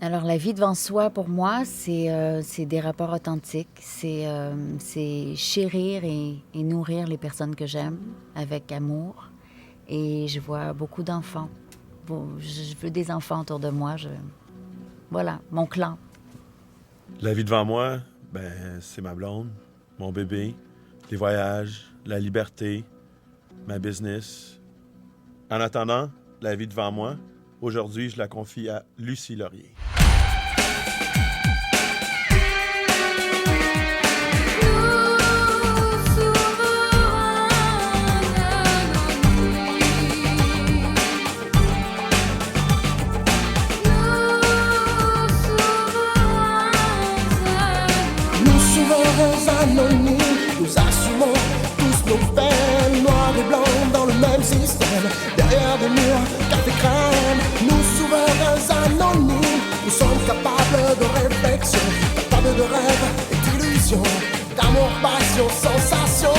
Alors, la vie devant soi, pour moi, c'est des rapports authentiques. C'est chérir et nourrir les personnes que j'aime avec amour. Et je vois beaucoup d'enfants. Bon, je veux des enfants autour de moi. Voilà, mon clan. La vie devant moi, ben, c'est ma blonde, mon bébé, les voyages, la liberté, ma business. En attendant, la vie devant moi, aujourd'hui, je la confie à Lucie Laurier. Nous souverains anonymes, nous assumons tous nos peines, noirs et blancs dans le même système, derrière des murs, café crème. Nous souverains anonymes, nous sommes capables de réflexion, capables de rêve et d'illusion, d'amour, passion, sensation.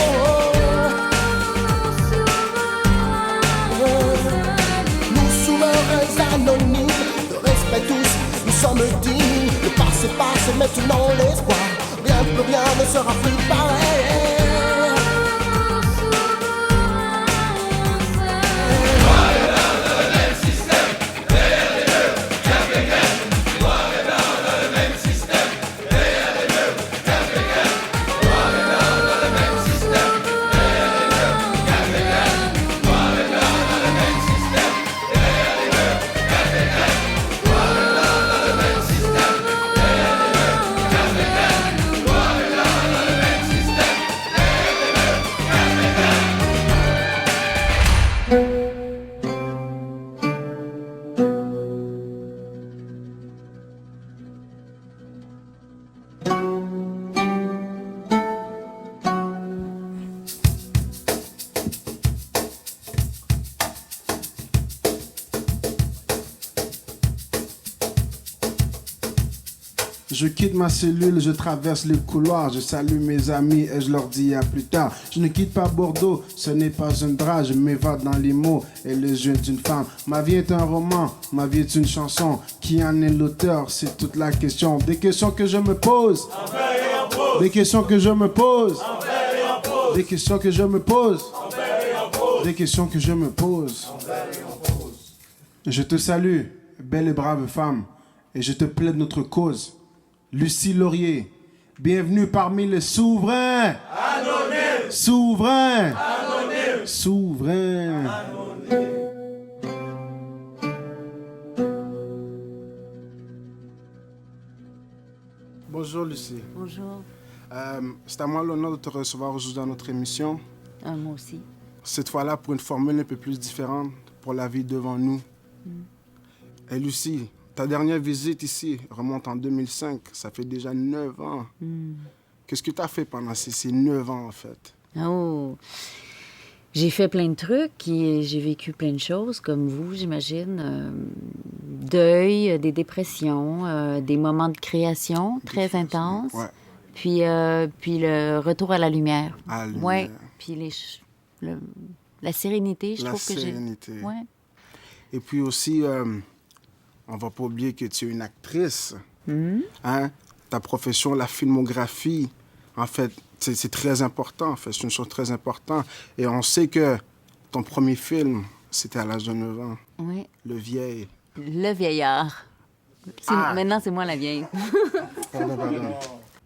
Nous souverains anonymes, de respect tous, nous sommes dignes. Le passé passe, maintenant l'espoir. Rien, plus rien ne sera plus pareil. Je quitte ma cellule, je traverse les couloirs, je salue mes amis et je leur dis à plus tard. Je ne quitte pas Bordeaux, ce n'est pas un drap, je m'évade dans les mots et les yeux d'une femme. Ma vie est un roman, ma vie est une chanson. Qui en est l'auteur, c'est toute la question. Des questions que je me pose, des questions que je me pose, des questions que je me pose, des questions que je me pose. Je te salue, belle et brave femme, et je te plaide notre cause. Lucie Laurier, bienvenue parmi les souverains. Anonyme. Souverains. Anonyme. Souverains. Anonyme. Bonjour Lucie. Bonjour. C'est à moi l'honneur de te recevoir aujourd'hui dans notre émission. Moi aussi. Cette fois-là pour une formule un peu plus différente pour la vie devant nous. Et Lucie, ta dernière visite ici remonte en 2005. Ça fait déjà 9 ans. Qu'est-ce que tu as fait pendant ces 9 ans, en fait? Oh, j'ai fait plein de trucs et j'ai vécu plein de choses, comme vous, j'imagine. Deuil, des dépressions, des moments de création très intenses. Ouais. Puis le retour à la lumière. À la lumière. Ouais. Puis la sérénité, je La trouve que j'ai... sérénité. Ouais. Et puis aussi, on va pas oublier que tu es une actrice. Hein? Ta profession, la filmographie, en fait, c'est très important. En fait, c'est une chose très importante. Et on sait que ton premier film, c'était à l'âge de 9 ans. Ouais. Le vieil. Le vieillard. Maintenant, c'est moi la vieille. Pardon.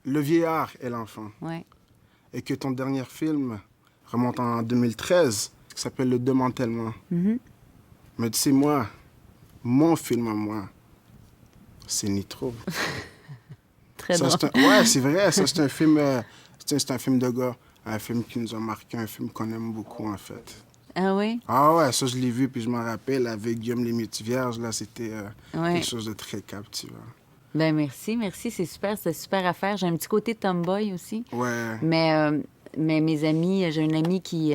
Le vieillard et l'enfant. Ouais. Et que ton dernier film remonte en 2013, qui s'appelle Le Démantèlement. Mais tu sais, moi, mon film à moi, c'est Nitro. Très Ça, drôle. ouais, c'est vrai. Ça, c'est un film, c'est un film de gars. Un film qui nous a marqué, un film qu'on aime beaucoup, en fait. Ah oui? Ah ouais, ça, je l'ai vu, puis je m'en rappelle, avec Guillaume Lémétivierge, là, c'était Ouais. quelque chose de très captivant. Ben merci, c'est super, c'est super à faire. J'ai un petit côté tomboy aussi. Ouais. Mais mes amis, j'ai une amie qui,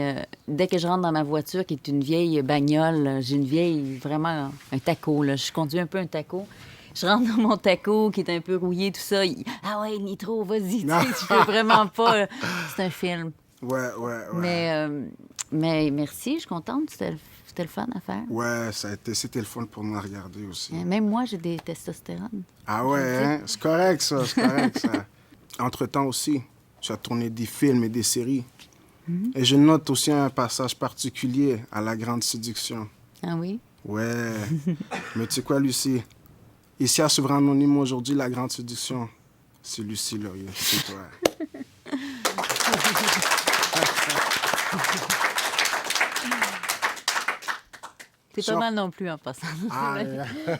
dès que je rentre dans ma voiture, qui est une vieille bagnole, j'ai une vieille, vraiment, un taco, là. Je conduis un peu un taco. Je rentre dans mon taco qui est un peu rouillé, tout ça. Ah ouais, Nitro, vas-y, tu sais, je peux vraiment pas. C'est un film. Ouais. Mais merci, je suis contente. C'était le fun à faire. Ouais, c'était le fun pour nous à regarder aussi. Même moi, j'ai des testostérones. Ah ouais, hein? C'est correct ça, c'est correct ça. Entre-temps aussi, tu as tourné des films et des séries. Et je note aussi un passage particulier à La Grande Séduction. Ah oui? Ouais. Mais tu sais quoi, Lucie? Ici à Souverain Anonyme aujourd'hui, La Grande Séduction, c'est Lucie Laurier, c'est toi. C'est pas mal non plus en passant. Ah,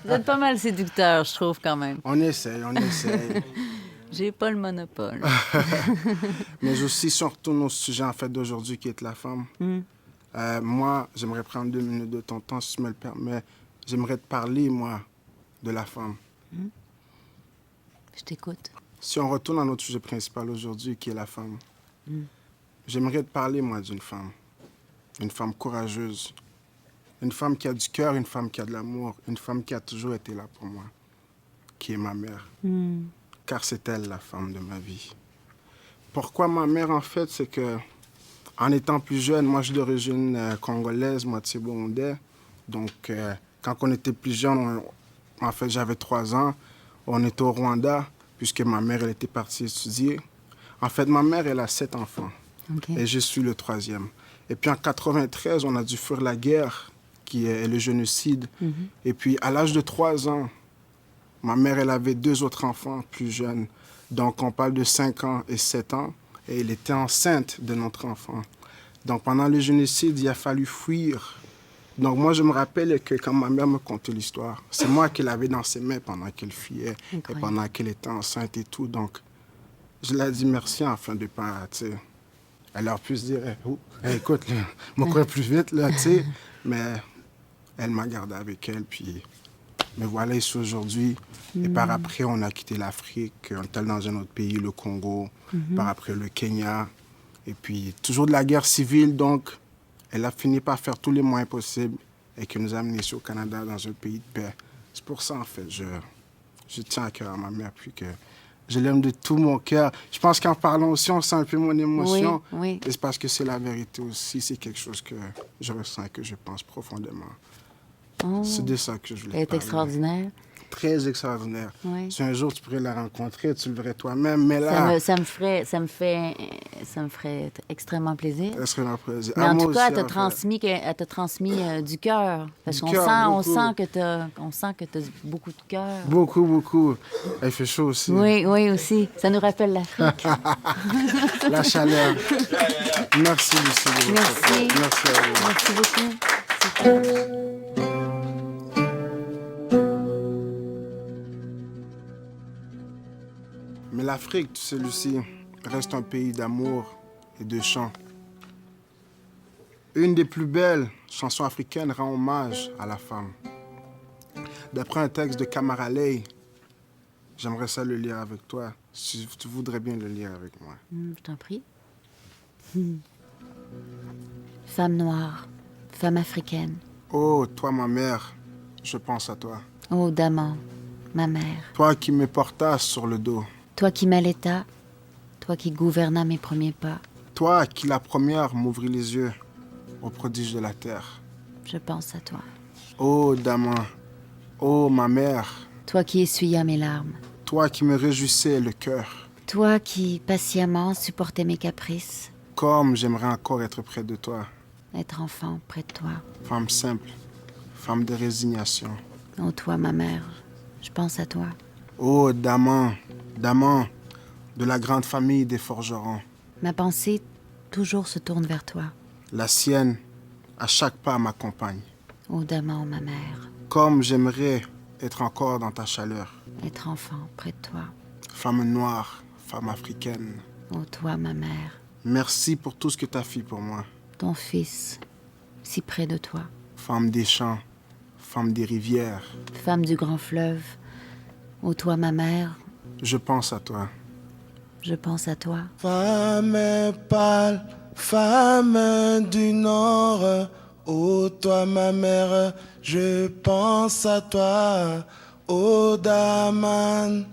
Vous êtes pas mal séducteur, je trouve, quand même. on essaye, on essaye. J'ai pas le monopole. Mais aussi, si on retourne au sujet en fait d'aujourd'hui qui est la femme, moi, j'aimerais prendre 2 minutes de ton temps, si tu me le permets. J'aimerais te parler, moi, de la femme. Je t'écoute. Si on retourne à notre sujet principal aujourd'hui, qui est la femme, j'aimerais te parler, moi, d'une femme. Une femme courageuse. Une femme qui a du cœur, une femme qui a de l'amour. Une femme qui a toujours été là pour moi. Qui est ma mère. Car c'est elle, la femme de ma vie. Pourquoi ma mère, en fait, c'est que en étant plus jeune, moi, je suis d'origine congolaise, moitié burundais. Donc, quand on était plus jeune, en fait, j'avais 3 ans. On était au Rwanda, puisque ma mère, elle était partie étudier. En fait, ma mère, elle a 7 enfants. OK. Et je suis le 3e. Et puis, en 93, on a dû fuir la guerre, qui est le génocide. Et puis, à l'âge de 3 ans, ma mère, elle avait 2 autres enfants plus jeunes. Donc, on parle de 5 ans et 7 ans. Et elle était enceinte de notre enfant. Donc, pendant le génocide, il a fallu fuir. Donc, moi, je me rappelle que quand ma mère me contait l'histoire, c'est moi qui l'avais dans ses mains pendant qu'elle fuyait et Incroyable. pendant qu'elle était enceinte et tout. Donc, je lui ai dit merci afin de pas, tu sais... Elle aurait pu se dire, écoute, là, je me courais plus vite, là, tu sais. Mais elle m'a gardé avec elle, puis me voilà ici aujourd'hui. Et par après, on a quitté l'Afrique, on est allé dans un autre pays, le Congo, par après le Kenya. Et puis, toujours de la guerre civile, donc elle a fini par faire tous les moyens possibles et qui nous a amenés ici au Canada, dans un pays de paix. C'est pour ça, en fait, je tiens à cœur à ma mère, puis que je l'aime de tout mon cœur. Je pense qu'en parlant aussi, on sent un peu mon émotion. Oui, oui. Et c'est parce que c'est la vérité aussi. C'est quelque chose que je ressens et que je pense profondément. Oh, C'est de ça que je voulais elle est parler. extraordinaire. Très extraordinaire. Oui. Si un jour tu pourrais la rencontrer, tu le verrais toi-même. Mais là, Ça me ferait extrêmement plaisir. elle serait ma plaisir. Mais Ah, en moi tout cas, aussi, elle t'a transmis du cœur. Parce Du qu'on cœur, sent beaucoup. on sent que t'as beaucoup de cœur. Beaucoup, beaucoup. Il fait chaud aussi. Oui, oui, aussi. Ça nous rappelle l'Afrique. La chaleur. Merci, Lucie. de votre Merci. écoute. Merci à vous. Merci beaucoup. Mais l'Afrique, tu sais, Lucie, reste un pays d'amour et de chants. Une des plus belles chansons africaines rend hommage à la femme. D'après un texte de Kamara Ley, j'aimerais ça le lire avec toi, si tu voudrais bien le lire avec moi. Je t'en prie. Femme noire, femme africaine. Oh, toi, ma mère, je pense à toi. Oh, Daman, ma mère. Toi qui me portas sur le dos. Toi qui m'allaita, toi qui gouvernas mes premiers pas. Toi qui, la première, m'ouvrit les yeux aux prodiges de la terre. Je pense à toi. Oh, Daman, oh, ma mère, Toi qui essuyas mes larmes. toi qui me réjouissais le cœur. Toi qui, patiemment, supportais mes caprices. Comme j'aimerais encore être près de toi. Être enfant près de toi. Femme simple, femme de résignation. Oh, toi, ma mère, je pense à toi. Oh, Daman, Daman, de la grande famille des forgerons. Ma pensée toujours se tourne vers toi. La sienne, à chaque pas, m'accompagne. Oh, Daman, ma mère, Comme j'aimerais être encore dans ta chaleur. être enfant près de toi. Femme noire, femme africaine. Oh, toi, ma mère, Merci pour tout ce que tu as fait pour moi. ton fils, si près de toi. Femme des champs, femme des rivières. Femme du grand fleuve. Oh, toi, ma mère, Je pense à toi. je pense à toi. Femme pâle, femme du Nord, ô toi ma mère, je pense à toi. Ô Daman,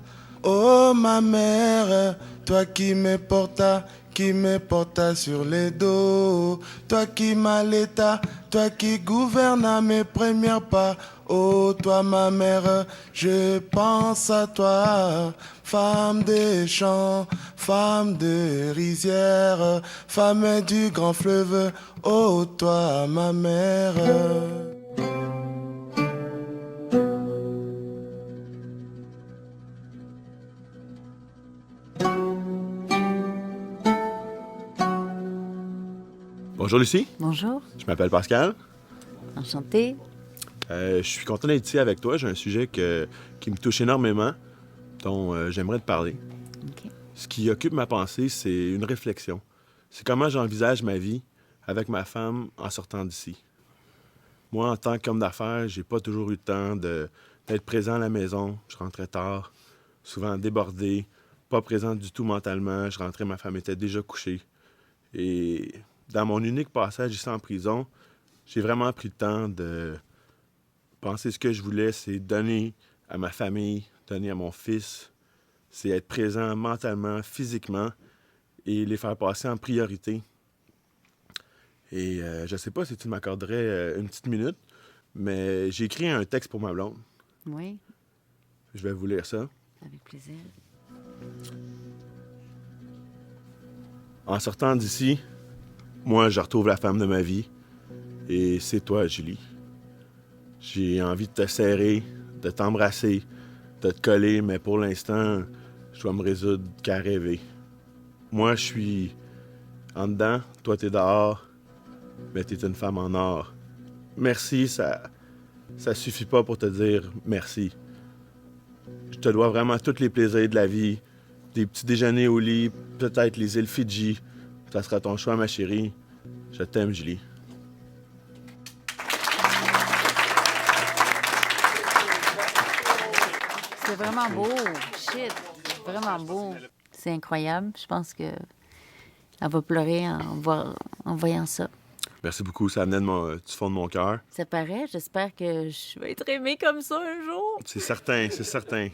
ô ma mère, toi qui me portas, qui me porta sur les dos. Toi qui m'as l'état, toi qui gouvernes à mes premiers pas. Oh, toi ma mère, je pense à toi. Femme des champs, femme de rizière, femme du grand fleuve. Oh, toi ma mère. Bonjour Lucie, Bonjour, je m'appelle Pascal. enchantée. Je suis content d'être ici avec toi. J'ai un sujet qui me touche énormément, dont j'aimerais te parler. OK. Ce qui occupe ma pensée, c'est une réflexion. C'est comment j'envisage ma vie avec ma femme en sortant d'ici. Moi, en tant qu'homme d'affaires, j'ai pas toujours eu le temps d'être présent à la maison. Je rentrais tard, souvent débordé, pas présent du tout mentalement. Je rentrais, ma femme était déjà couchée. Et dans mon unique passage ici en prison, j'ai vraiment pris le temps de penser ce que je voulais, c'est donner à ma famille, donner à mon fils, c'est être présent mentalement, physiquement et les faire passer en priorité. Et je sais pas si tu m'accorderais une petite minute, mais j'ai écrit un texte pour ma blonde. Oui, Je vais vous lire ça. avec plaisir. En sortant d'ici, moi, je retrouve la femme de ma vie. Et c'est toi, Julie. J'ai envie de te serrer, de t'embrasser, de te coller, mais pour l'instant, je dois me résoudre qu'à rêver. Moi, je suis en dedans, toi, t'es dehors, mais t'es une femme en or. Merci, ça suffit pas pour te dire merci. Je te dois vraiment tous les plaisirs de la vie, des petits déjeuners au lit, peut-être les îles Fidji. Ça sera ton choix, ma chérie. Je t'aime, Julie. C'est vraiment beau. Shit, vraiment beau. C'est incroyable. Je pense que elle va pleurer en voyant ça. Merci beaucoup, ça venait du fond de mon cœur. Ça paraît. J'espère que je vais être aimée comme ça un jour. C'est certain, c'est certain.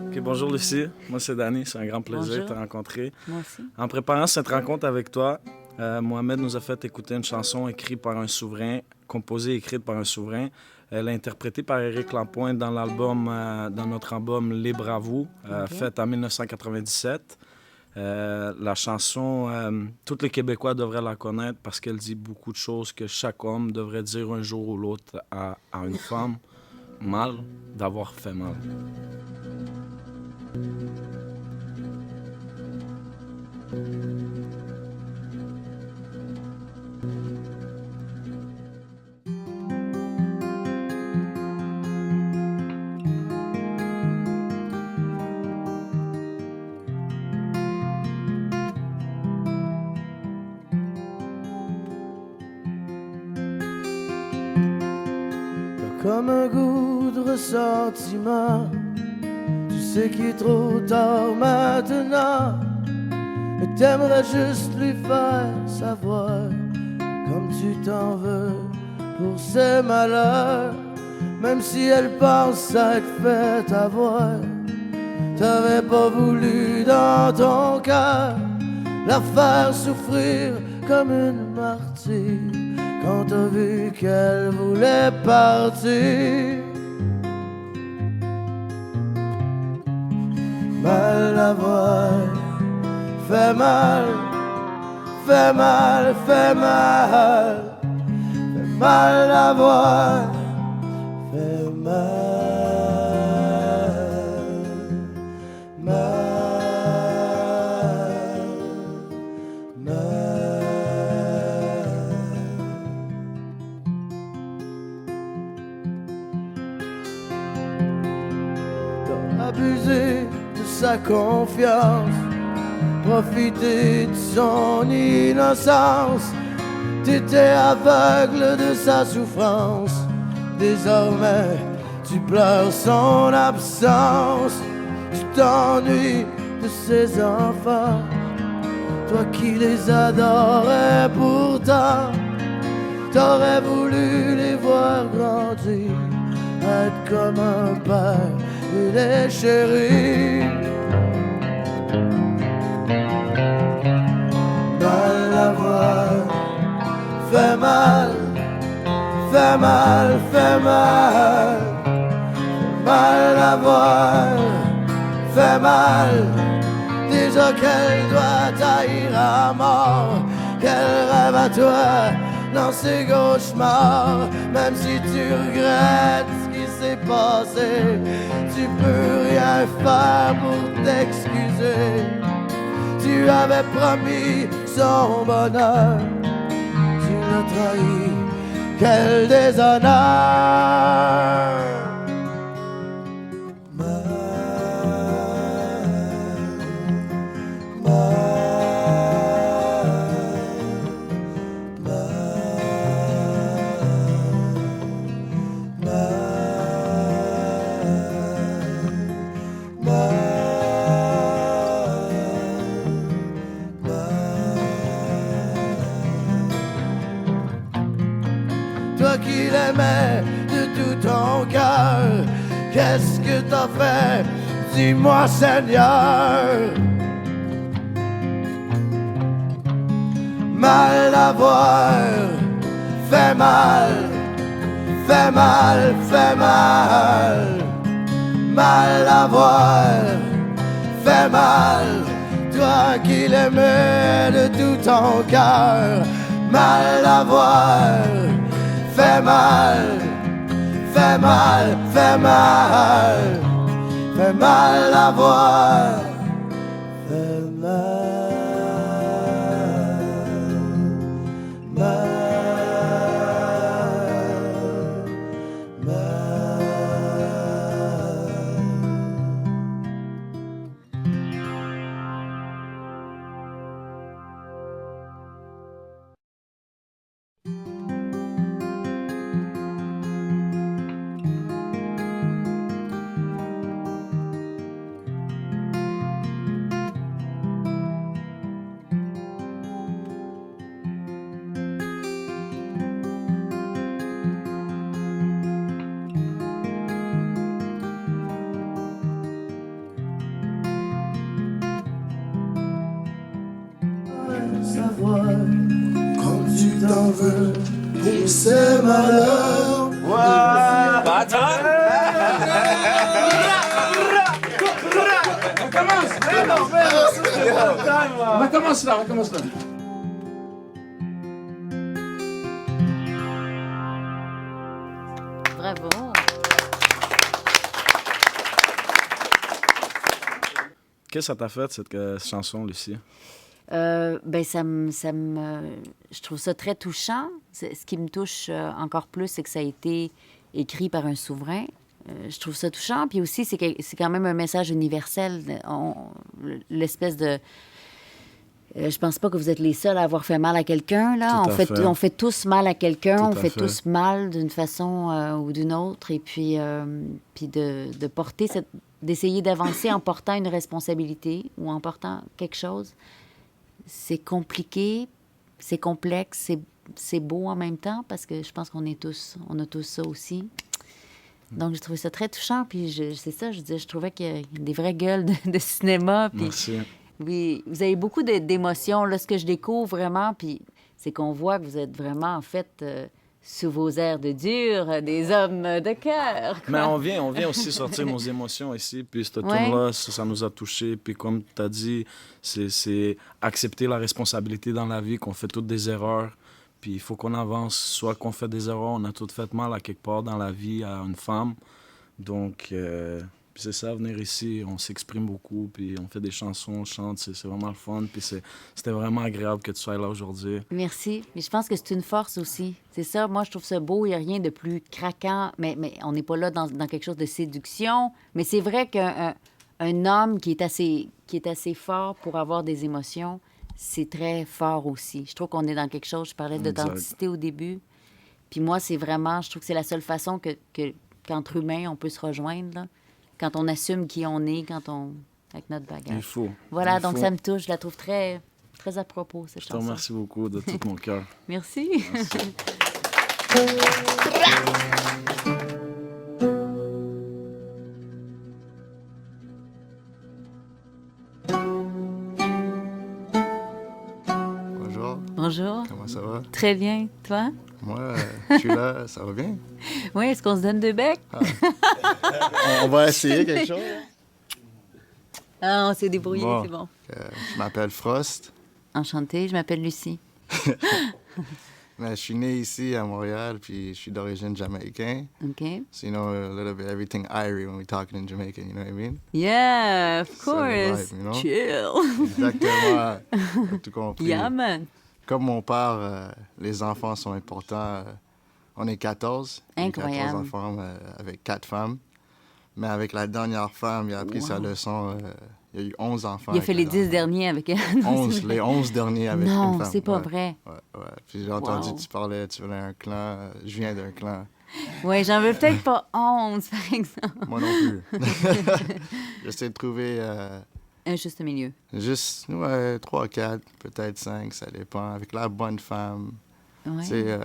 Ok, bonjour Lucie, moi c'est Danny, c'est un grand plaisir Bonjour. de te rencontrer. Moi aussi. En préparant cette rencontre avec toi, Mohamed nous a fait écouter une chanson écrite par un souverain, composée et écrite par un souverain. Elle est interprétée par Éric Lapointe dans dans notre album Libre à vous, faite en 1997. La chanson, tous les Québécois devraient la connaître parce qu'elle dit beaucoup de choses que chaque homme devrait dire un jour ou l'autre à une femme. Mal d'avoir fait mal. Comme un goût de ressentiment, tu sais qu'il est trop tard maintenant, et t'aimerais juste lui faire savoir comme tu t'en veux pour ses malheurs, même si elle pense s'être fait avoir. T'avais pas voulu dans ton cœur la faire souffrir comme une martyre quand t'as vu qu'elle voulait partir. Mal à voir, fait mal, fait mal, fait mal, fait mal à voir, fait abuser de sa confiance, profiter de son innocence. T'étais aveugle de sa souffrance, désormais tu pleures son absence. Tu t'ennuies de ses enfants, toi qui les adorais pourtant. T'aurais voulu les voir grandir, être comme un père et les chérir. Mal à voir, fait mal, fait mal, fait mal. Mal à voir, fait mal. Déjà qu'elle doit taillir à mort, qu'elle rêve à toi dans ses cauchemars. Même si tu regrettes ce qui s'est passé, tu peux rien faire pour t'excuser. Tu avais promis son bonheur, tu l'as trahi, quel déshonneur. Toi qui l'aimais de tout ton cœur, qu'est-ce que t'as fait? Dis-moi, Seigneur. Mal à voir, fait mal, fait mal, fait mal. Mal à voir, fait mal. Toi qui l'aimais de tout ton cœur, mal à voir. Fait mal, fait mal, fait mal, fait mal à voir, fait mal, savoir quand tu t'en veux pour ces malheurs. On recommence là. Bravo. Qu'est-ce que ça t'a fait, cette chanson, Lucie? Ben je trouve ça très touchant. Ce qui me touche encore plus, c'est que ça a été écrit par un souverain. Je trouve ça touchant. Puis aussi, c'est quand même un message universel. L'espèce de... je pense pas que vous êtes les seuls à avoir fait mal à quelqu'un. Là. On fait tous mal à quelqu'un. On fait tous mal d'une façon ou d'une autre. Et puis de porter d'essayer d'avancer en portant une responsabilité ou en portant quelque chose. C'est compliqué, c'est complexe, c'est beau en même temps parce que je pense on a tous ça aussi. Donc, j'ai trouvé ça très touchant. Puis, je trouvais qu'il y a des vraies gueules de cinéma. Puis, merci. Oui, vous avez beaucoup d'émotions. Là, ce que je découvre vraiment, puis c'est qu'on voit que vous êtes vraiment, en fait, sous vos airs de dur, des hommes de cœur. Mais on vient aussi sortir nos émotions ici. Puis, ce tour-là, ça nous a touchés. Puis, comme tu as dit, c'est accepter la responsabilité dans la vie, qu'on fait toutes des erreurs. Puis il faut qu'on avance, soit qu'on fait des erreurs, on a tout fait mal à quelque part dans la vie à une femme. Donc, c'est ça, venir ici, on s'exprime beaucoup, puis on fait des chansons, on chante, c'est vraiment le fun. Puis c'était vraiment agréable que tu sois là aujourd'hui. Merci. Mais je pense que c'est une force aussi. C'est ça, moi je trouve ça beau, il n'y a rien de plus craquant, mais on n'est pas là dans quelque chose de séduction. Mais c'est vrai qu'un homme qui est assez fort pour avoir des émotions, c'est très fort aussi. Je trouve qu'on est dans quelque chose, je parlais d'authenticité au début. Puis moi, c'est vraiment, je trouve que c'est la seule façon qu'entre humains, on peut se rejoindre, là. Quand on assume qui on est, avec notre bagage. Il faut. Voilà, donc ça me touche. Je la trouve très, très à propos, cette chanson. Je te remercie beaucoup de tout mon cœur. Merci. Merci. Bonjour. Bonjour. Comment ça va? Très bien. Toi? Moi, je suis là, ça va bien? Oui, est-ce qu'on se donne 2 becs? On va essayer quelque chose. Ah, on s'est débrouillé, Bon. c'est bon. Je m'appelle Frost, Enchantée, je m'appelle Lucie. mais je suis né ici à Montréal, puis je suis d'origine jamaïcaine. OK. So you know a little bit everything Irie when we talking in Jamaican, you know what I mean? Yeah, of So the course. vibe, you know? Chill. Exactement. T'as tout compris. Yeah, man. Comme mon père, les enfants sont importants. On est 14. Incroyable. 14 enfants avec 4 femmes. Mais avec la dernière femme, il a appris sa leçon. Il y a eu 11 enfants. Il a fait les 10 derniers avec elle. Non, c'est vrai. Les 11 derniers avec une Non, femme. c'est pas Ouais, vrai. Ouais. Puis j'ai entendu Wow. tu parlais, tu venais d'un clan. Je viens d'un clan. Oui, j'en veux peut-être pas 11, par exemple. Moi non plus. J'essaie de trouver Un juste milieu. juste 3, 4, peut-être 5, ça dépend. Avec la bonne femme, Ouais. tu sais,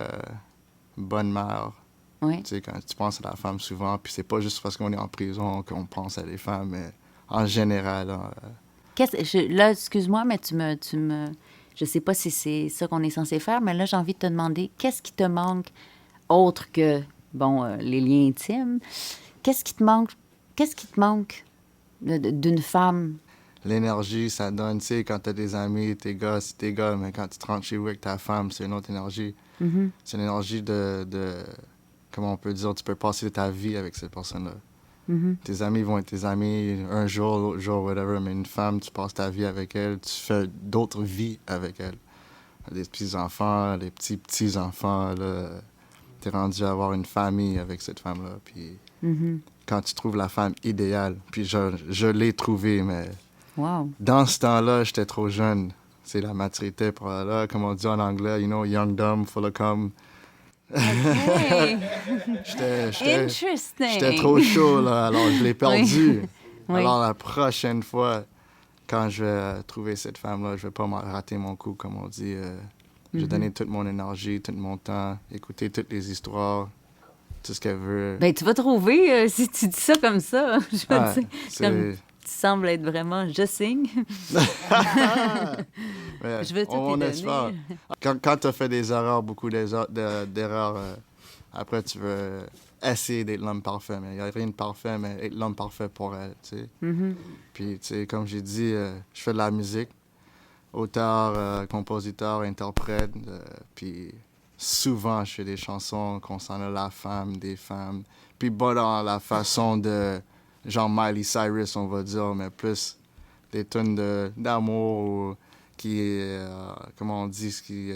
bonne mère. Ouais. Tu sais, quand tu penses à la femme souvent, puis c'est pas juste parce qu'on est en prison qu'on pense à les femmes, mais en général. Là, excuse-moi, mais tu me... Je sais pas si c'est ça qu'on est censé faire, mais là, j'ai envie de te demander, qu'est-ce qui te manque autre que, les liens intimes? Qu'est-ce qui te manque d'une femme? L'énergie, ça donne, tu sais, quand t'as des amis, t'es gars, c'est tes gars, mais quand tu te rentres chez vous avec ta femme, c'est une autre énergie. Mm-hmm. C'est une énergie de comment on peut dire, tu peux passer ta vie avec cette personne-là. Mm-hmm. Tes amis vont être tes amis un jour, l'autre jour, whatever, mais une femme, tu passes ta vie avec elle, tu fais d'autres vies avec elle. Les petits-enfants, les petits-petits-enfants, là, t'es rendu à avoir une famille avec cette femme-là, puis Mm-hmm. quand tu trouves la femme idéale, puis je l'ai trouvée, mais Wow. dans ce temps-là, j'étais trop jeune. C'est la maturité pour là, comme on dit en anglais, you know, young, dumb, full of cum. Hey, J'étais interesting. trop chaud, là, alors je l'ai perdu. Oui. Alors la prochaine fois, quand je vais trouver cette femme-là, je vais pas rater mon coup, comme on dit. Je vais donner toute mon énergie, tout mon temps, écouter toutes les histoires, tout ce qu'elle veut. Ben, tu vas trouver, si tu dis ça comme ça, je veux Ah, dire. c'est- Comme tu sembles être vraiment, je signe. Ouais, Je vais tout on lui espère. donner. Quand tu as fait des erreurs, beaucoup d'erreurs, après tu veux essayer d'être l'homme parfait. Mais il n'y a rien de parfait, mais être l'homme parfait pour elle, tu sais. Mhm. Puis, tu sais, comme j'ai dit, je fais de la musique, auteur, compositeur, interprète. Puis souvent, je fais des chansons concernant la femme, des femmes. Puis pas dans la façon de genre Miley Cyrus, on va dire, mais plus des tunes d'amour qui est, comment on dit, qui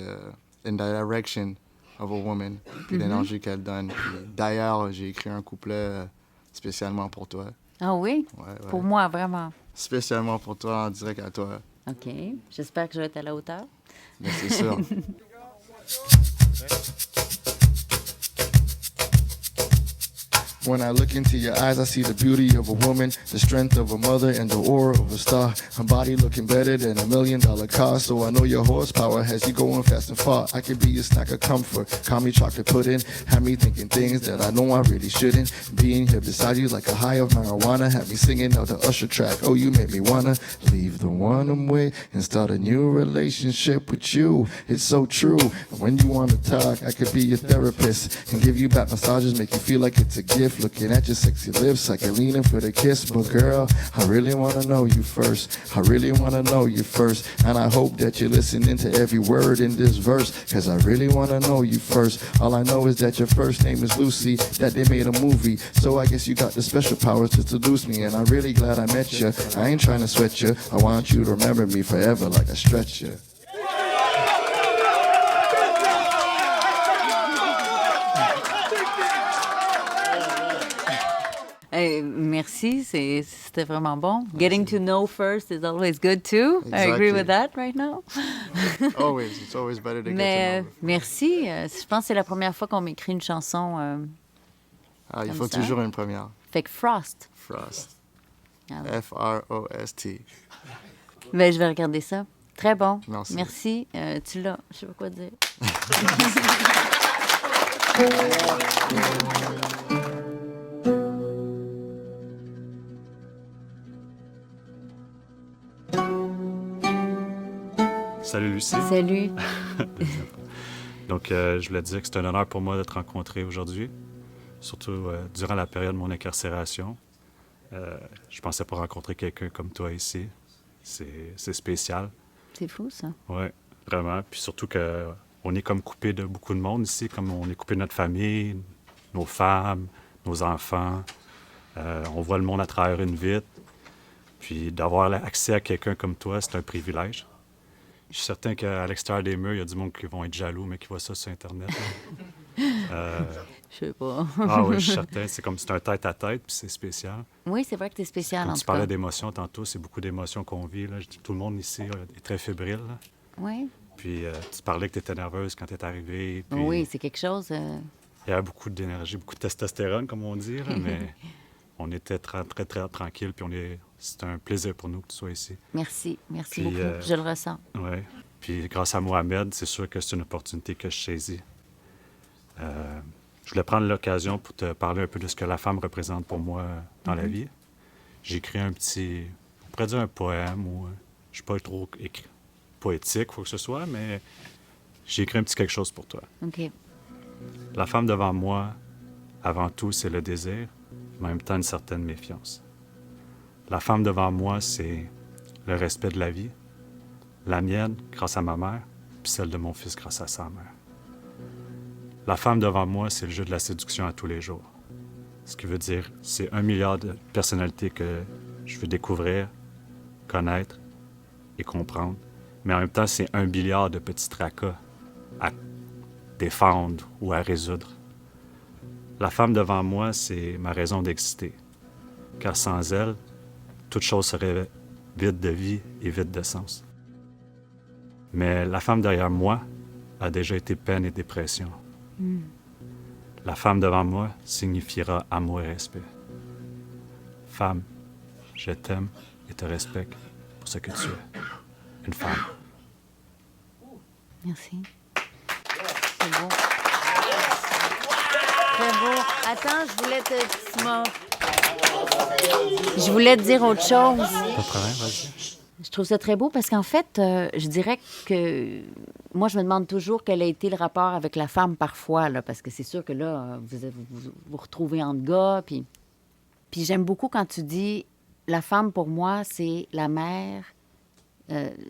in the direction of a woman, puis l'énergie qu'elle donne. Puis, d'ailleurs, j'ai écrit un couplet spécialement pour toi. Ah oui? Ouais, ouais. Pour moi, vraiment. Spécialement pour toi, en direct à toi. OK. J'espère que je vais être à la hauteur. Mais c'est sûr. When I look into your eyes, I see the beauty of a woman, the strength of a mother, and the aura of a star. Her body looking better than $1 million car, so I know your horsepower has you going fast and far. I could be your snack of comfort, call me chocolate pudding, have me thinking things that I know I really shouldn't. Being here beside you like a high of marijuana, have me singing out the Usher track. Oh, you make me wanna leave the one I'm with and start a new relationship with you. It's so true. And when you wanna talk, I could be your therapist and give you back massages, make you feel like it's a gift. Looking at your sexy lips, I can lean in for the kiss. But girl, I really wanna know you first. I really wanna know you first. And I hope that you're listening to every word in this verse, cause I really wanna know you first. All I know is that your first name is Lucy, that they made a movie. So I guess you got the special powers to seduce me. And I'm really glad I met you. I ain't trying to sweat you. I want you to remember me forever like a stretcher. Hey, merci, c'était vraiment bon. Getting to know first is always good too. I agree Exactly. with that right now. Always, it's always better to Mais get to know. merci. Je pense que c'est la première fois qu'on m'écrit une chanson. Il comme faut ça. toujours une première. Fait que Frost. Frost. Ah oui. F-R-O-S-T. Ben, je vais regarder ça. Très bon. Merci. Merci. Tu l'as. Je sais pas quoi dire. Salut Lucie. Salut. Donc, je voulais te dire que c'est un honneur pour moi de te rencontrer aujourd'hui, surtout durant la période de mon incarcération. Je pensais pas rencontrer quelqu'un comme toi ici. C'est spécial. C'est fou, ça. Oui, vraiment. Puis surtout qu'on est comme coupé de beaucoup de monde ici, comme on est coupé de notre famille, nos femmes, nos enfants. On voit le monde à travers une vitre. Puis d'avoir accès à quelqu'un comme toi, c'est un privilège. Je suis certain qu'à l'extérieur des murs, il y a du monde qui vont être jaloux, mais qui voit ça sur Internet. Je sais pas. Ah oui, je suis certain. C'est un tête-à-tête, puis c'est spécial. Oui, c'est vrai que t'es spécial, Comme en tu tout cas. parlais d'émotions tantôt, c'est beaucoup d'émotions qu'on vit. Là. Je dis que tout le monde ici est très fébrile. Là. Oui. Puis tu parlais que tu étais nerveuse quand tu es arrivée. Puis Oui, c'est quelque chose... il y avait beaucoup d'énergie, beaucoup de testostérone, comme on dit, là, mais on était très, très, très tranquille. Puis c'est un plaisir pour nous que tu sois ici. Merci. Merci Puis, beaucoup. Je le ressens. Oui. Puis grâce à Mohamed, c'est sûr que c'est une opportunité que je saisis. Je voulais prendre l'occasion pour te parler un peu de ce que la femme représente pour moi dans la vie. J'ai écrit on pourrait dire un poème, ou je ne suis pas trop poétique, quoi que ce soit, mais j'ai écrit un petit quelque chose pour toi. OK. La femme devant moi, avant tout, c'est le désir, mais en même temps une certaine méfiance. La femme devant moi, c'est le respect de la vie, la mienne grâce à ma mère, puis celle de mon fils grâce à sa mère. La femme devant moi, c'est le jeu de la séduction à tous les jours. Ce qui veut dire, c'est 1 milliard de personnalités que je veux découvrir, connaître et comprendre. Mais en même temps, c'est 1 milliard de petits tracas à défendre ou à résoudre. La femme devant moi, c'est ma raison d'exister. Car sans elle, toute chose serait vide de vie et vide de sens. Mais la femme derrière moi a déjà été peine et dépression. La femme devant moi signifiera amour et respect. Femme, je t'aime et te respecte pour ce que tu es. Une femme. Merci. C'est beau. Très beau. Attends, je voulais te dire autre chose. Pas de problème, vas-y. Je trouve ça très beau parce qu'en fait, je dirais que moi, je me demande toujours quel a été le rapport avec la femme parfois, là, parce que c'est sûr que là, vous retrouvez entre gars. Puis j'aime beaucoup quand tu dis la femme pour moi, c'est la mère.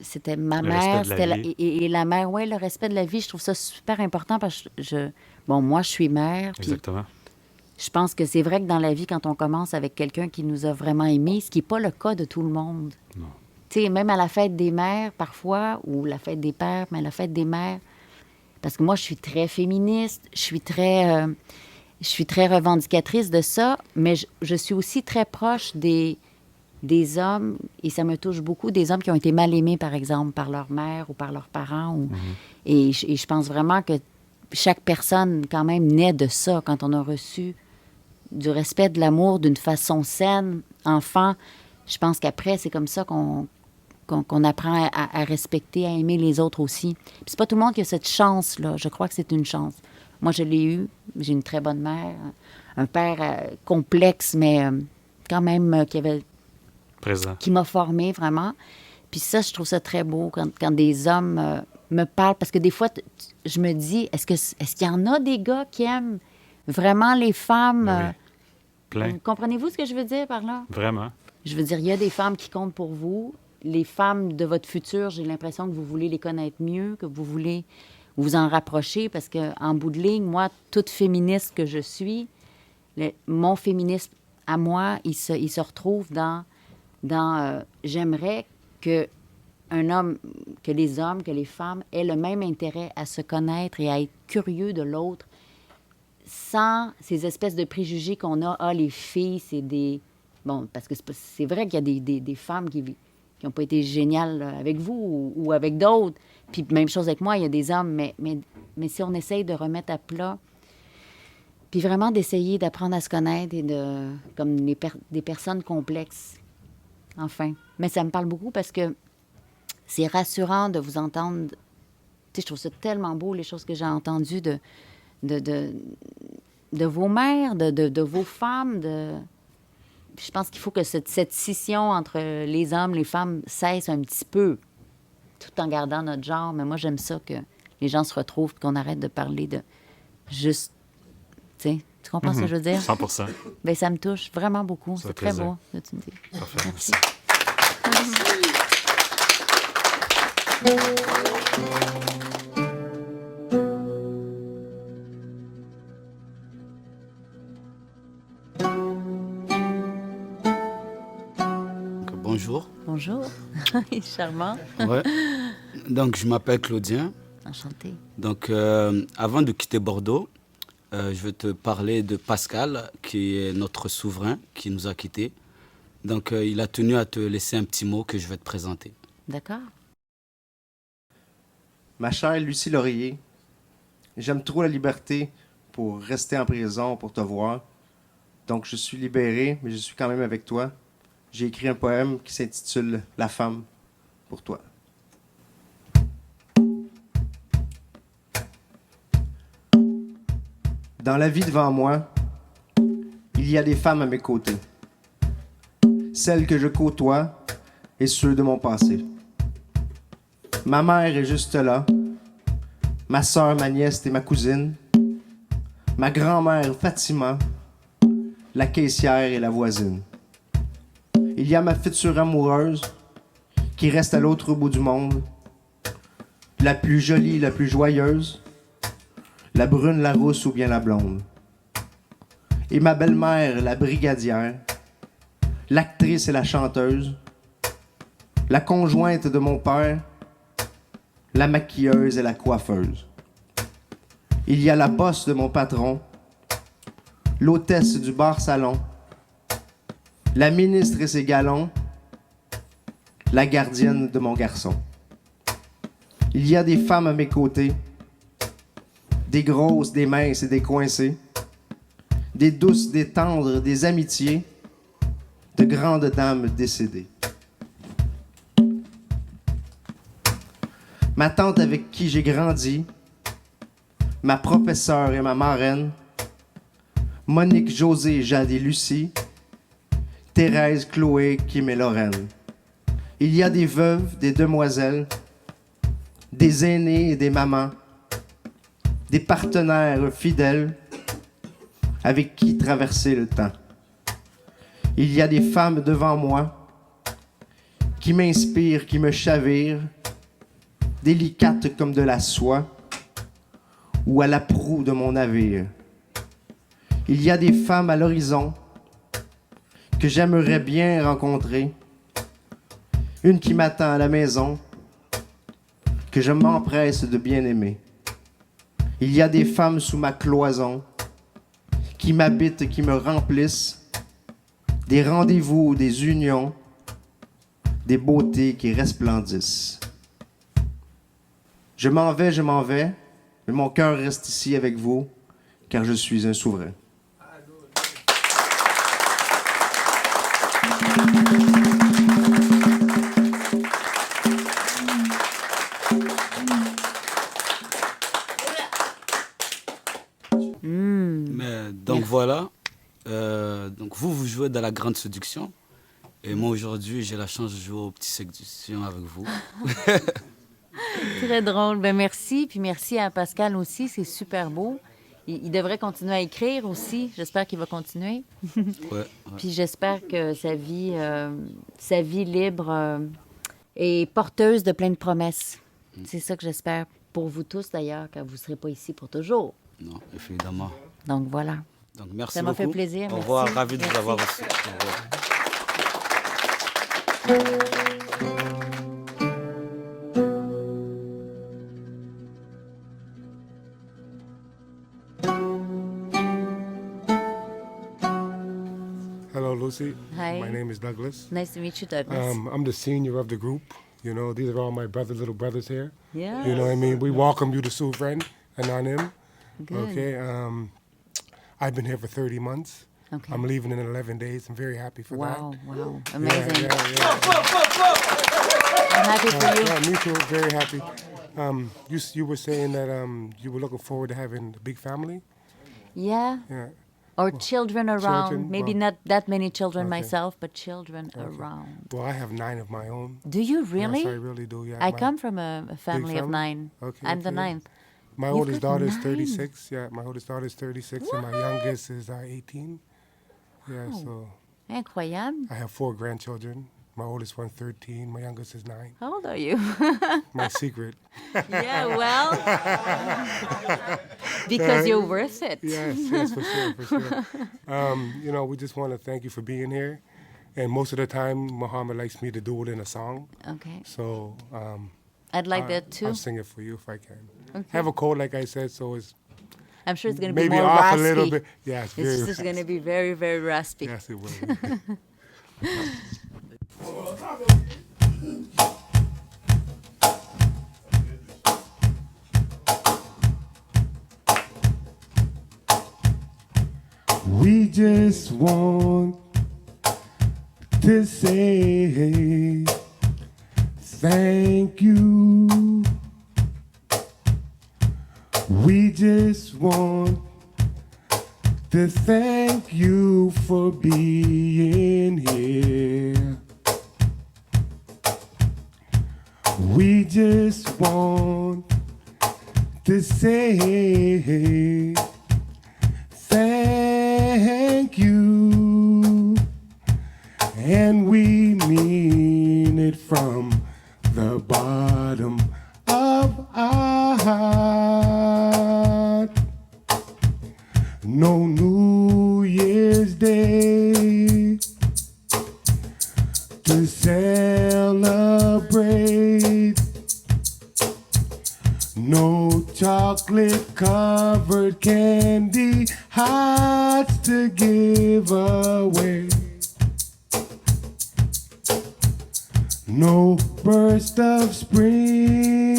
C'était ma Le mère, respect de la vie. et la mère, oui, le respect de la vie, je trouve ça super important parce que moi, je suis mère. Puis Exactement. je pense que c'est vrai que dans la vie, quand on commence avec quelqu'un qui nous a vraiment aimés, ce qui n'est pas le cas de tout le monde. Non. Tu sais, même à la fête des mères, parfois, ou la fête des pères, mais à la fête des mères, parce que moi, je suis très féministe, je suis très revendicatrice de ça, mais je suis aussi très proche des hommes, et ça me touche beaucoup, des hommes qui ont été mal aimés, par exemple, par leur mère ou par leurs parents. Et je pense vraiment que chaque personne, quand même, naît de ça, quand on a reçu du respect, de l'amour d'une façon saine, enfant. Je pense qu'après, c'est comme ça qu'on apprend à respecter, à aimer les autres aussi. Puis c'est pas tout le monde qui a cette chance-là. Je crois que c'est une chance. Moi, je l'ai eu. J'ai une très bonne mère. Un père complexe, mais quand même Présent. qui m'a formée vraiment. Puis ça, je trouve ça très beau quand des hommes me parlent. Parce que des fois, je me dis, est-ce qu'il y en a des gars qui aiment vraiment les femmes? Ben oui. Plein. Comprenez-vous ce que je veux dire par là? Vraiment. Je veux dire, il y a des femmes qui comptent pour vous. Les femmes de votre futur, j'ai l'impression que vous voulez les connaître mieux, que vous voulez vous en rapprocher, parce qu'en bout de ligne, moi, toute féministe que je suis, mon féminisme à moi, il se retrouve dans j'aimerais que les hommes, que les femmes aient le même intérêt à se connaître et à être curieux de l'autre, sans ces espèces de préjugés qu'on a. Ah, les filles, c'est des... Bon, parce que c'est vrai qu'il y a des femmes qui n'ont pas été géniales avec vous ou avec d'autres. Puis même chose avec moi, il y a des hommes, mais si on essaye de remettre à plat, puis vraiment d'essayer d'apprendre à se connaître et comme des personnes complexes, enfin. Mais ça me parle beaucoup parce que c'est rassurant de vous entendre. Tu sais, je trouve ça tellement beau, les choses que j'ai entendues de de vos mères, de vos femmes. Je pense qu'il faut que cette scission entre les hommes, les femmes cesse un petit peu, tout en gardant notre genre. Mais moi, j'aime ça que les gens se retrouvent, qu'on arrête de parler de juste... Tu comprends ce que je veux dire? 100%. Bien, ça me touche vraiment beaucoup. Ça C'est fait très plaisir. beau, ce que tu me dis. Parfait. Merci. Bonjour. Bonjour. Charmant. Ouais. Donc, je m'appelle Claudien. Enchanté. Donc, avant de quitter Bordeaux, je vais te parler de Pascal, qui est notre souverain, qui nous a quittés. Donc, il a tenu à te laisser un petit mot que je vais te présenter. D'accord. Ma chère Lucie Laurier, j'aime trop la liberté pour rester en prison, pour te voir. Donc, je suis libéré, mais je suis quand même avec toi. J'ai écrit un poème qui s'intitule « La femme pour toi ». Dans la vie devant moi, il y a des femmes à mes côtés. Celles que je côtoie et ceux de mon passé. Ma mère est juste là. Ma sœur, ma nièce et ma cousine. Ma grand-mère Fatima. La caissière et la voisine. Il y a ma future amoureuse qui reste à l'autre bout du monde. La plus jolie, la plus joyeuse. La brune, la rousse ou bien la blonde. Et ma belle-mère, la brigadière. L'actrice et la chanteuse. La conjointe de mon père. La maquilleuse et la coiffeuse. Il y a la bosse de mon patron. L'hôtesse du bar-salon. La ministre et ses galons. La gardienne de mon garçon. Il y a des femmes à mes côtés. Des grosses, des minces et des coincées. Des douces, des tendres, des amitiés. De grandes dames décédées. Ma tante avec qui j'ai grandi. Ma professeure et ma marraine. Monique, José, Jade et Lucie. Thérèse, Chloé, Kim et Lorraine. Il y a des veuves, des demoiselles. Des aînés et des mamans. Des partenaires fidèles avec qui traverser le temps. Il y a des femmes devant moi qui m'inspirent, qui me chavirent, délicates comme de la soie ou à la proue de mon navire. Il y a des femmes à l'horizon que j'aimerais bien rencontrer, une qui m'attend à la maison, que je m'empresse de bien aimer. Il y a des femmes sous ma cloison qui m'habitent, qui me remplissent, des rendez-vous, des unions, des beautés qui resplendissent. Je m'en vais, mais mon cœur reste ici avec vous, car je suis un souverain. Mais, donc voilà, donc vous jouez dans la grande séduction. Et moi aujourd'hui, j'ai la chance de jouer aux petites séductions avec vous. Très drôle. Ben merci. Puis merci à Pascal aussi. C'est super beau. Il devrait continuer à écrire aussi. J'espère qu'il va continuer. Ouais. Puis j'espère que sa vie libre est porteuse de plein de promesses. C'est ça que j'espère pour vous tous d'ailleurs, car vous ne serez pas ici pour toujours. Non, évidemment. Donc voilà. Donc merci Ça m'a beaucoup. fait plaisir. Au revoir, Merci. ravi de vous Merci. avoir reçu. Au revoir. Hello, Lucy. Hi. My name is Douglas. Nice to meet you, Douglas. I'm the senior of the group. You know, these are all my little brothers here. Yeah. You know what I mean? We welcome you to Souverain Anonym. Good. Okay. I've been here for 30 months. Okay. I'm leaving in 11 days. I'm very happy for Wow, that. wow. Yeah, Amazing. yeah, yeah. I'm happy for you. Yeah, me too. Very happy. You were saying that you were looking forward to having a big family. Yeah. Yeah. Or children around. Children, Maybe well, not that many children okay. myself, but children around. Well, I have 9 of my own. Do you really? Yes, I really do. Yeah. I come from a family of family? 9. Okay, I'm the okay. 9th. My You've oldest got daughter is 9? 36. Yeah, my oldest daughter is 36, and my youngest is 18. Yeah, Wow. so Incroyable. I have 4 grandchildren. My oldest one 13. My youngest is 9. How old are you? My secret. Yeah, well, because you're worth it. Yes, for sure. You know, we just want to thank you for being here. And most of the time, Muhammad likes me to do it in a song. Okay. So I'd like that too. I'll sing it for you if I can. Okay. I have a cold, like I said, so it's I'm sure it's going to be maybe more off raspy. a little bit. Yeah, it's very It's just going to be very, very raspy. Yes, it will. We just want to say thank you. We just want to thank you for being here. We just want to say thank you, and we mean it from the bottom of our heart. No New Year's Day to celebrate, no chocolate covered candy hearts to give away, no burst of spring,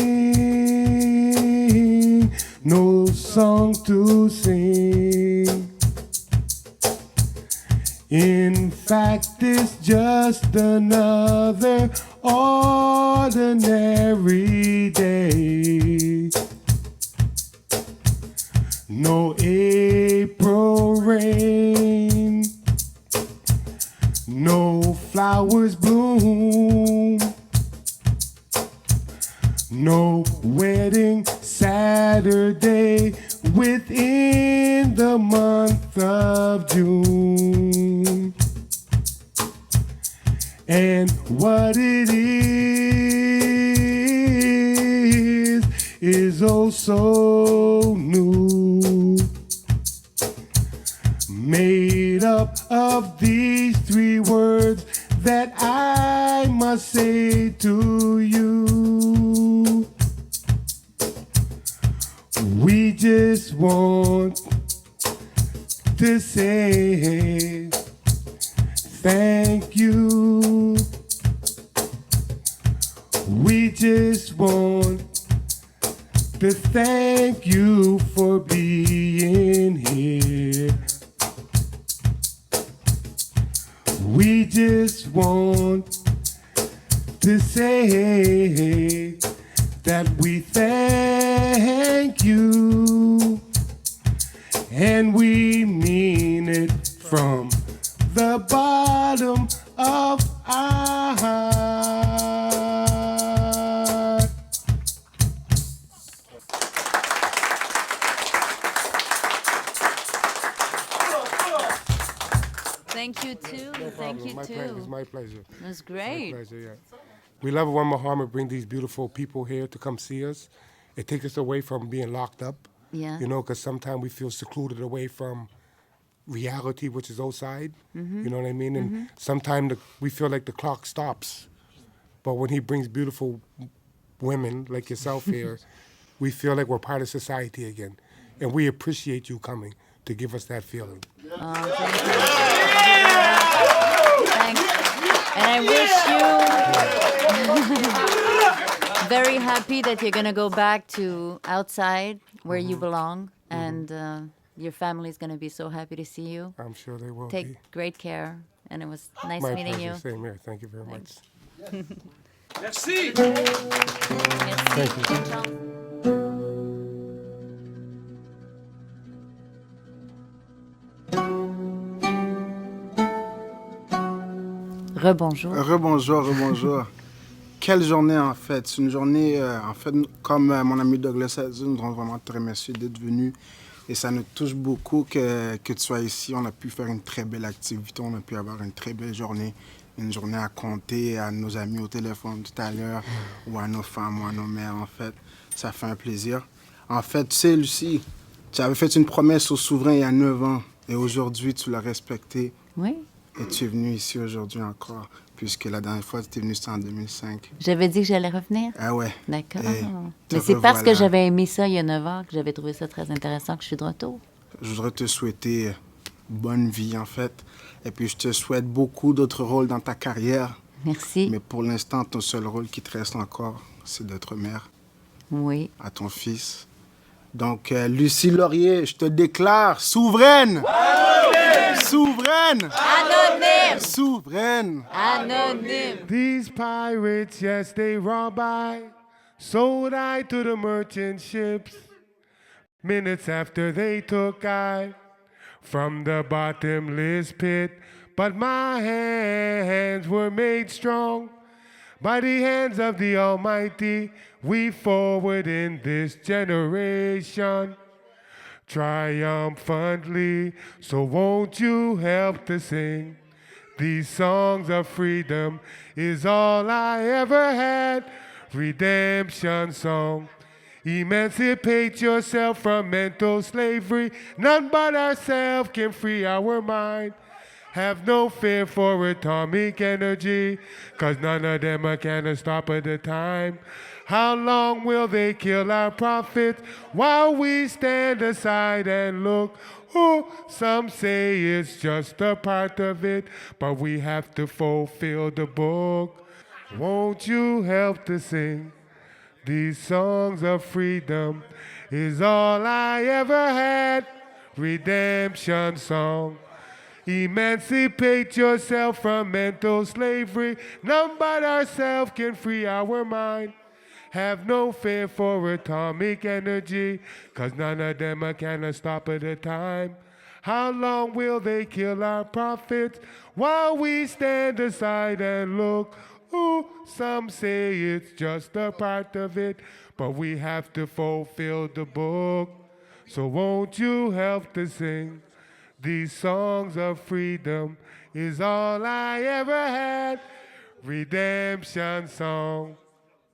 no song to sing. In fact, it's just another ordinary day. No April rain, no flowers bloom, no wedding Saturday within the month of June. And what it is oh so new, made up of these 3 words that I must say to you. We just want to say thank you. We just want to thank you for being here. We just want to say that we thank you, and we mean it from the bottom of our heart. Thank you too. Thank you too. It's my pleasure. It was great. My pleasure, yeah. We love it when Muhammad brings these beautiful people here to come see us. It takes us away from being locked up. Yeah. You know, because sometimes we feel secluded away from reality, which is outside. You know what I mean? And sometimes we feel like the clock stops. But when he brings beautiful women like yourself here, we feel like we're part of society again. And we appreciate you coming to give us that feeling. Oh, thank you. Thanks. And I wish you very happy that you're going to go back to outside where you belong. And your family is going to be so happy to see you. I'm sure they will Take be. great care. And it was nice My meeting pleasure. you. Same here. Thank you very much. Merci. Merci. Thank you. Rebonjour. Rebonjour, rebonjour. Quelle journée en fait. C'est une journée, en fait, comme mon ami Douglas a dit, nous devons vraiment te remercier d'être venu. Et ça nous touche beaucoup que tu sois ici. On a pu faire une très belle activité, on a pu avoir une très belle journée. Une journée à compter à nos amis au téléphone tout à l'heure, ou à nos femmes, ou à nos mères, en fait. Ça fait un plaisir. En fait, tu sais, Lucie, tu avais fait une promesse au souverain il y a 9 ans. Et aujourd'hui, tu l'as respectée. Oui. Et tu es venu ici aujourd'hui encore, puisque la dernière fois, tu étais venu, c'était en 2005. J'avais dit que j'allais revenir? Ah ouais. D'accord. Et te Mais c'est parce que revoilà. j'avais aimé ça il y a 9 ans que j'avais trouvé ça très intéressant que je suis de retour. Je voudrais te souhaiter bonne vie, en fait. Et puis, je te souhaite beaucoup d'autres rôles dans ta carrière. Merci. Mais pour l'instant, ton seul rôle qui te reste encore, c'est d'être mère Oui. à ton fils. Donc, Lucie Laurier, je te déclare souveraine! Souveraine! Anonyme! Souveraine! Anonyme! These pirates, yes, they robbed I, sold I to the merchant ships. Minutes after they took I from the bottomless pit, but my hands were made strong by the hands of the Almighty. We forward in this generation triumphantly. So won't you help to sing? These songs of freedom is all I ever had. Redemption song. Emancipate yourself from mental slavery. None but ourselves can free our mind. Have no fear for atomic energy, 'cause none of them can stop at the time. How long will they kill our prophets while we stand aside and look? Oh, some say it's just a part of it, but we have to fulfill the book. Won't you help to sing? These songs of freedom is all I ever had. Redemption song. Emancipate yourself from mental slavery. None but ourselves can free our mind. Have no fear for atomic energy, 'cause none of them can stop at a time. How long will they kill our prophets while we stand aside and look? Ooh, some say it's just a part of it, but we have to fulfill the book. So won't you help to sing? These songs of freedom is all I ever had. Redemption song.